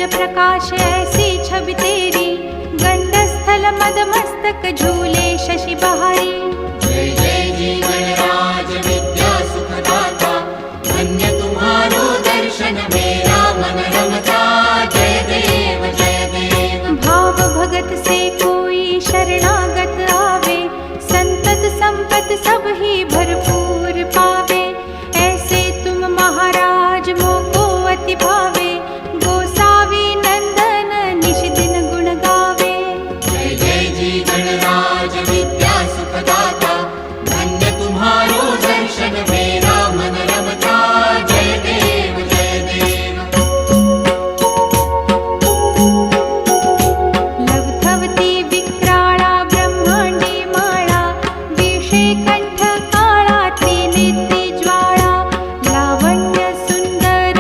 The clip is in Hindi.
प्रकाश ऐसी छवि तेरी, गंडस्थल मद मस्तक झूले शशि बहारी। जय जय जीवन राज विद्या सुखदाता, धन्य तुम्हारो दर्शन मेरा मन रमता। जय देव जय देव। भाव भगत से कोई शरणागत आवे, संतत संपत सब ही